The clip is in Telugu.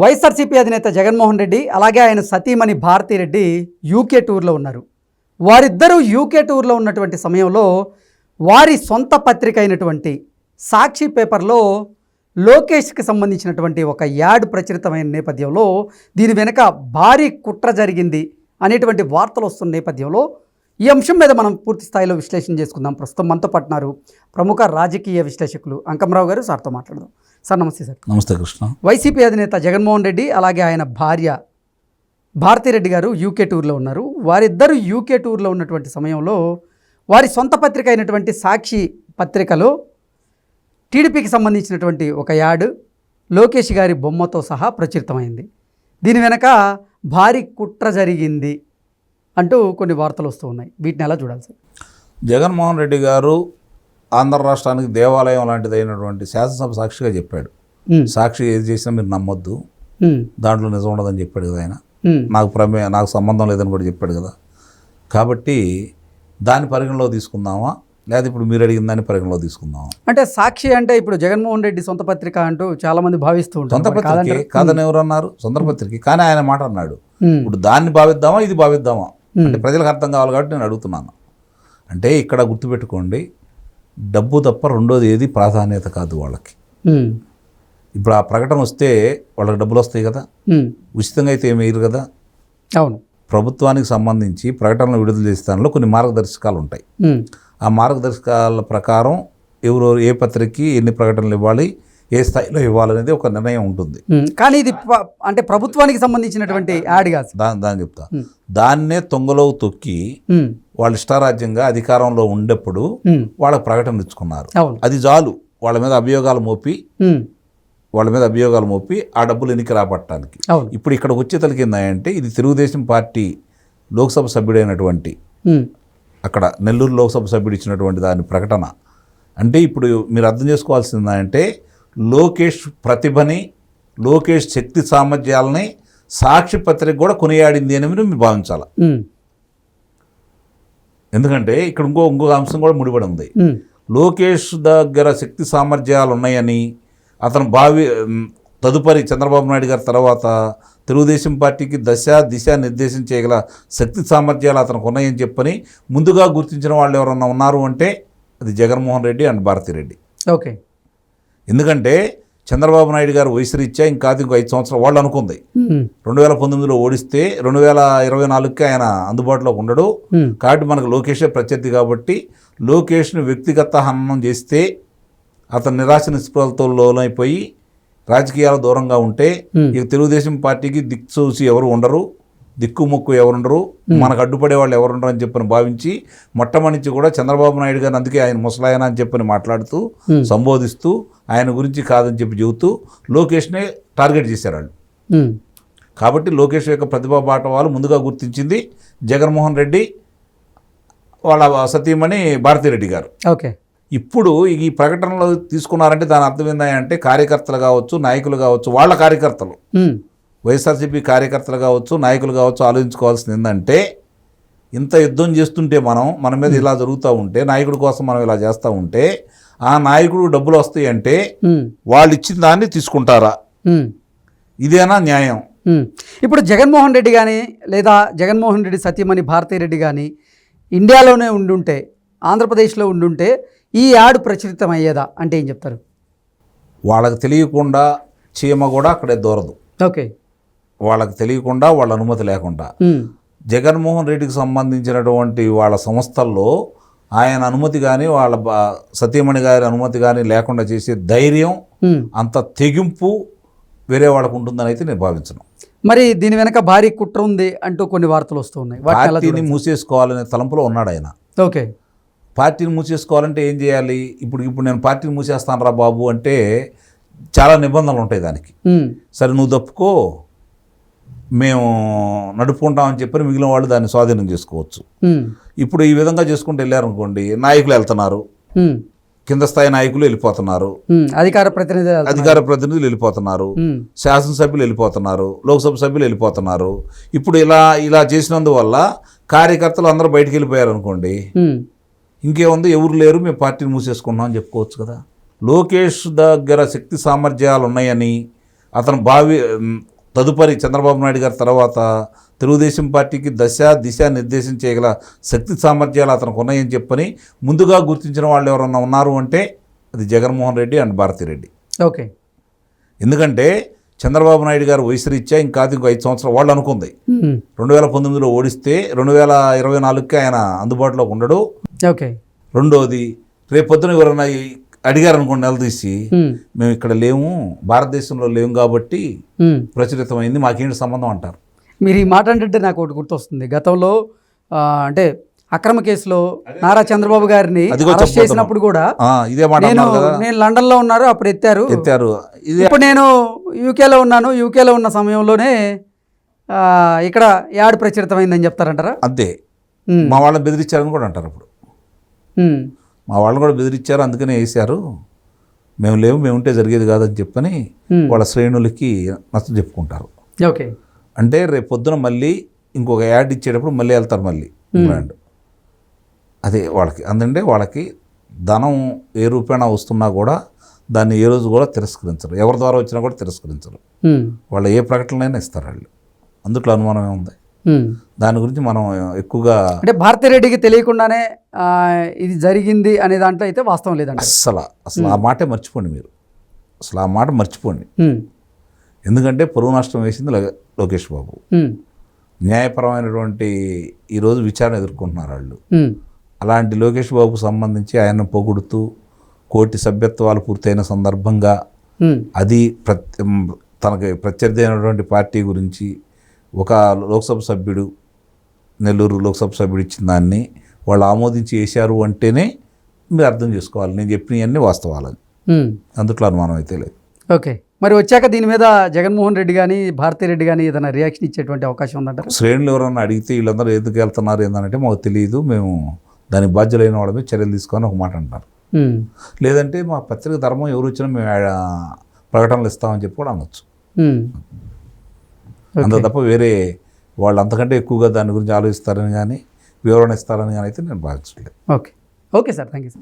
వైఎస్ఆర్సీపీ అధినేత జగన్మోహన్ రెడ్డి అలాగే ఆయన సతీమణి భారతిరెడ్డి యూకే టూర్లో ఉన్నారు. వారిద్దరూ యూకే టూర్లో ఉన్నటువంటి సమయంలో వారి సొంత పత్రిక అయినటువంటి సాక్షి పేపర్లో లోకేష్కి సంబంధించినటువంటి ఒక యాడ్ ప్రచురితమైన నేపథ్యంలో దీని వెనుక భారీ కుట్ర జరిగింది అనేటువంటి వార్తలు వస్తున్న నేపథ్యంలో ఈ అంశం మీద మనం పూర్తి స్థాయిలో విశ్లేషణ చేసుకుందాం. ప్రస్తుతం మనతో పట్టినారు ప్రముఖ రాజకీయ విశ్లేషకులు అంకమరావు గారు. సార్తో మాట్లాడదాం. సార్ నమస్తే. సార్ నమస్తే కృష్ణ. వైసీపీ అధినేత జగన్మోహన్ రెడ్డి అలాగే ఆయన భార్య భారతిరెడ్డి గారు యూకే టూర్లో ఉన్నారు. వారిద్దరూ యూకే టూర్లో ఉన్నటువంటి సమయంలో వారి సొంత పత్రిక అయినటువంటి సాక్షి పత్రికలో టీడీపీకి సంబంధించినటువంటి ఒక యాడ్ లోకేష్ గారి బొమ్మతో సహా ప్రచురితమైంది. దీని వెనక భారీ కుట్ర జరిగింది అంటూ కొన్ని వార్తలు వస్తూ ఉన్నాయి. వీటిని ఎలా చూడాలి సార్? జగన్మోహన్ రెడ్డి గారు ఆంధ్ర రాష్ట్రానికి దేవాలయం లాంటిది అయినటువంటి శాసనసభ సాక్షిగా చెప్పాడు. సాక్షి ఏది చేసినా మీరు నమ్మొద్దు, దాంట్లో నిజం ఉండదని చెప్పాడు కదా ఆయన. నాకు సంబంధం లేదని కూడా చెప్పాడు కదా. కాబట్టి దాన్ని పరిగణలో తీసుకుందామా, లేదా ఇప్పుడు మీరు అడిగిన దాన్ని పరిగణలో తీసుకుందామా? అంటే సాక్షి అంటే ఇప్పుడు జగన్మోహన్ రెడ్డి సొంత పత్రిక అంటూ చాలా మంది భావిస్తూ ఉంటారు. సొంత పత్రిక కాదని ఎవరు అన్నారు? సొంత పత్రిక. కానీ ఆయన మాట అన్నాడు. ఇప్పుడు దాన్ని భావిద్దామా, ఇది భావిద్దామా అంటే ప్రజలకు అర్థం కావాలి కాబట్టి నేను అడుగుతున్నాను. అంటే ఇక్కడ గుర్తుపెట్టుకోండి, డబ్బు తప్ప రెండోది ఏది ప్రాధాన్యత కాదు వాళ్ళకి. ఇప్పుడు ఆ ప్రకటన వస్తే వాళ్ళకి డబ్బులు వస్తాయి కదా, ఉచితంగా అయితే ఏమి వేయరు కదా. అవును. ప్రభుత్వానికి సంబంధించి ప్రకటనలు విడుదల చేసే దానిలో కొన్ని మార్గదర్శకాలు ఉంటాయి. ఆ మార్గదర్శకాల ప్రకారం ఎవరు ఏ పత్రికకి ఎన్ని ప్రకటనలు ఇవ్వాలి, ఏ స్థాయిలో ఇవ్వాలనేది ఒక నిర్ణయం ఉంటుంది. కానీ ఇది అంటే ప్రభుత్వానికి సంబంధించినటువంటి యాడ్ కాదు. దాన్ని చెప్తా. దాన్నే తొంగలో తొక్కి వాళ్ళు ఇష్టారాజ్యంగా అధికారంలో ఉండేప్పుడు వాళ్ళ ప్రకటన ఇచ్చుకున్నారు. అది చాలు వాళ్ళ మీద అభియోగాలు మోపి ఆ డబ్బులు ఎన్నిక రాబట్టడానికి. ఇప్పుడు ఇక్కడికి వచ్చేతలకి ఏంటంటే, ఇది తెలుగుదేశం పార్టీ లోక్సభ సభ్యుడైనటువంటి అక్కడ నెల్లూరు లోక్సభ సభ్యుడు ఇచ్చినటువంటి దాని ప్రకటన. అంటే ఇప్పుడు మీరు అర్థం చేసుకోవాల్సిందంటే, లోకేష్ ప్రతిభని, లోకేష్ శక్తి సామర్థ్యాలని సాక్షి పత్రిక కూడా కొనియాడింది అని మీరు భావించాలి. ఎందుకంటే ఇక్కడ ఇంకొక అంశం కూడా ముడిపడి ఉంది. లోకేష్ దగ్గర శక్తి సామర్థ్యాలు ఉన్నాయని, అతను తదుపరి చంద్రబాబు నాయుడు గారి తర్వాత తెలుగుదేశం పార్టీకి దిశ నిర్దేశం చేయగల శక్తి సామర్థ్యాలు అతనికి ఉన్నాయని చెప్పని ముందుగా గుర్తించిన వాళ్ళు ఎవరన్నా ఉన్నారు అంటే అది జగన్మోహన్ రెడ్డి అండ్ భారతిరెడ్డి. ఓకే. ఎందుకంటే చంద్రబాబు నాయుడు గారు వయసు రీత్యా ఇంకో 5 సంవత్సరాలు వాళ్ళు అనుకుంది. 2019లో ఓడిస్తే 2024కి ఆయన అందుబాటులోకి ఉండడు కాబట్టి మనకు లోకేషే ప్రత్యర్థి. కాబట్టి లోకేష్ను వ్యక్తిగత హననం చేస్తే అతను నిరాశ నిస్పృహలతో లోనైపోయి రాజకీయాలు దూరంగా ఉంటే ఇక తెలుగుదేశం పార్టీకి దిక్సూచి ఎవరు ఉండరు, దిక్కుముక్కు ఎవరుండరు, మనకు అడ్డుపడే వాళ్ళు ఎవరుండరు అని చెప్పని భావించి మొట్టమొదటి కూడా చంద్రబాబు నాయుడు గారిని అందుకే ఆయన ముసలాయన అని చెప్పని మాట్లాడుతూ సంబోధిస్తూ ఆయన గురించి కాదని చెప్పి చెబుతూ లోకేష్నే టార్గెట్ చేశారు వాళ్ళు. కాబట్టి లోకేష్ యొక్క ప్రతిభా బాట వాళ్ళు ముందుగా గుర్తించింది జగన్మోహన్ రెడ్డి, వాళ్ళ సతీమణి భారతిరెడ్డి గారు. ఓకే. ఇప్పుడు ఈ ప్రకటనలో తీసుకున్నారంటే దాని అర్థం ఏంటంటే కార్యకర్తలు కావచ్చు, నాయకులు కావచ్చు, వాళ్ళ కార్యకర్తలు, వైఎస్ఆర్సీపీ కార్యకర్తలు కావచ్చు, నాయకులు కావచ్చు, ఆలోచించుకోవాల్సింది ఏంటంటే, ఇంత యుద్ధం చేస్తుంటే మన మీద ఇలా జరుగుతూ ఉంటే, నాయకుడి కోసం మనం ఇలా చేస్తూ ఉంటే ఆ నాయకుడు డబ్బులు వస్తాయి అంటే వాళ్ళు ఇచ్చిన దాన్ని తీసుకుంటారా? ఇదేనా న్యాయం? ఇప్పుడు జగన్మోహన్ రెడ్డి కానీ లేదా జగన్మోహన్ రెడ్డి సతీమణి భారతిరెడ్డి కానీ ఇండియాలోనే ఉండుంటే, ఆంధ్రప్రదేశ్లో ఉండుంటే ఈ యాడ్ ప్రచురితం అయ్యేదా అంటే ఏం చెప్తారు? వాళ్ళకి తెలియకుండా చీమ కూడా అక్కడే దూరదు. ఓకే. వాళ్ళకి తెలియకుండా, వాళ్ళ అనుమతి లేకుండా జగన్మోహన్ రెడ్డికి సంబంధించినటువంటి వాళ్ళ సంస్థల్లో ఆయన అనుమతి కానీ వాళ్ళ సతీమణి గారి అనుమతి కానీ లేకుండా చేసే ధైర్యం, అంత తెగింపు వేరే వాళ్ళకు ఉంటుందని అయితే నేను భావించను. మరి దీని వెనక భారీ కుట్ర ఉంది అంటూ కొన్ని వార్తలు వస్తూ ఉన్నాయి. పార్టీని మూసేసుకోవాలనే తలంపులో ఉన్నాడు ఆయన. ఓకే. పార్టీని మూసేసుకోవాలంటే ఏం చేయాలి? ఇప్పుడు నేను పార్టీని మూసేస్తాను రా బాబు అంటే చాలా నిబంధనలు ఉంటాయి దానికి. సరే నువ్వు తప్పుకో, మేము నడుపుకుంటామని చెప్పి మిగిలిన వాళ్ళు దాన్ని స్వాధీనం చేసుకోవచ్చు. ఇప్పుడు ఈ విధంగా చేసుకుంటూ వెళ్ళారనుకోండి, నాయకులు వెళ్తున్నారు, కింద స్థాయి నాయకులు వెళ్ళిపోతున్నారు, అధికార ప్రతినిధులు వెళ్ళిపోతున్నారు, శాసనసభ్యులు వెళ్ళిపోతున్నారు, లోక్సభ సభ్యులు వెళ్ళిపోతున్నారు. ఇప్పుడు ఇలా చేసినందువల్ల కార్యకర్తలు అందరూ బయటికి వెళ్ళిపోయారు అనుకోండి, ఇంకేముంది, ఎవరు లేరు, మేము పార్టీని మూసేసుకున్నాం అని చెప్పుకోవచ్చు కదా. లోకేష్ దగ్గర శక్తి సామర్థ్యాలు ఉన్నాయని, అతను తదుపరి చంద్రబాబు నాయుడు గారి తర్వాత తెలుగుదేశం పార్టీకి దిశ నిర్దేశం చేయగల శక్తి సామర్థ్యాలు అతనికి ఉన్నాయని చెప్పని ముందుగా గుర్తించిన వాళ్ళు ఎవరన్నా ఉన్నారు అంటే అది జగన్మోహన్ రెడ్డి అండ్ భారతిరెడ్డి. ఓకే. ఎందుకంటే చంద్రబాబు నాయుడు గారు వయసు రీత్యా ఇంకో 5 సంవత్సరాలు వాళ్ళు అనుకుంది. 2019లో ఓడిస్తే 2024కి ఆయన అందుబాటులోకి ఉండడు. ఓకే. రెండోది రేపొద్దున ఎవరైనా అడిగారు అనుకోండి నిలదీసి, మేము ఇక్కడ లేము, భారతదేశంలో లేము కాబట్టి ప్రచురితమైంది, మాకేంటి సంబంధం అంటారు. మీరు ఈ మాట అంటే నాకు ఒకటి గుర్తొస్తుంది. గతంలో అంటే అక్రమ కేసులో నారా చంద్రబాబు గారిని అరెస్ట్ చేసినప్పుడు కూడా ఇదే మాట నేను లండన్లో ఉన్నారు అప్పుడు ఎత్తారు. ఇప్పుడు నేను యూకేలో ఉన్నాను, యూకేలో ఉన్న సమయంలోనే ఇక్కడ యాడ్ ప్రచురితమైందని చెప్తారంటారా? అంతే. మా వాళ్ళని బెదిరించారని కూడా అంటారు. అప్పుడు మా వాళ్ళని కూడా బెదిరించారు, అందుకనే వేసారు, మేము లేవు, మేము ఉంటే జరిగేది కాదని చెప్పని వాళ్ళ శ్రేణులకి నచ్చ చెప్పుకుంటారు. ఓకే. అంటే రేపు పొద్దున మళ్ళీ ఇంకొక యాడ్ ఇచ్చేటప్పుడు మళ్ళీ వెళ్తారు మళ్ళీ బ్రాండ్. అదే వాళ్ళకి అందుకంటే వాళ్ళకి ధనం ఏ రూపేణా వస్తున్నా కూడా దాన్ని ఏ రోజు కూడా తిరస్కరించరు, ఎవరి ద్వారా వచ్చినా కూడా తిరస్కరించరు. వాళ్ళు ఏ ప్రకటనైనా ఇస్తారు వాళ్ళు, అందుట్లో అనుమానమే ఉంది. దాని గురించి మనం ఎక్కువగా అంటే భారతిరెడ్డికి తెలియకుండానే ఇది జరిగింది అనే దాంట్లో అయితే వాస్తవం లేదండి. అసలు ఆ మాటే మర్చిపోండి మీరు, అసలు ఆ మాట మర్చిపోండి. ఎందుకంటే పరువు నష్టం వేసింది లోకేష్ బాబు. న్యాయపరమైనటువంటి ఈరోజు విచారణ ఎదుర్కొంటున్నారు వాళ్ళు. అలాంటి లోకేష్ బాబుకు సంబంధించి ఆయన పొగుడుతూ కోటి సభ్యత్వాలు పూర్తయిన సందర్భంగా అది తనకి ప్రత్యర్థి అయినటువంటి పార్టీ గురించి ఒక లోక్సభ సభ్యుడు, నెల్లూరు లోక్సభ సభ్యుడు ఇచ్చిన దాన్ని వాళ్ళు ఆమోదించి వేశారు అంటేనే మీరు అర్థం చేసుకోవాలి నేను చెప్పినవన్నీ వాస్తవాలని. అందుట్లో అనుమానం అయితే లేదు. ఓకే. మరి వచ్చాక దీని మీద జగన్మోహన్ రెడ్డి కానీ భారతిరెడ్డి కానీ ఏదైనా రియాక్షన్ ఇచ్చేటువంటి అవకాశం ఉందంటారు? శ్రేణులు ఎవరన్నా అడిగితే వీళ్ళందరూ ఎందుకు వెళ్తున్నారు ఏంటంటే మాకు తెలియదు, మేము దానికి బాధ్యులైన వాళ్ళ మీద చర్యలు తీసుకొని ఒక మాట అంటారు. లేదంటే మా పత్రిక ధర్మం ఎవరు వచ్చినా మేము ప్రకటనలు ఇస్తామని చెప్పి కూడా అనొచ్చు. అంత తప్ప వేరే వాళ్ళు అంతకంటే ఎక్కువగా దాని గురించి ఆలోచిస్తారని కానీ వివరణ ఇస్తారని కానీ అయితే నేను భావించట్లేదు. Okay. Okay sir, thank you.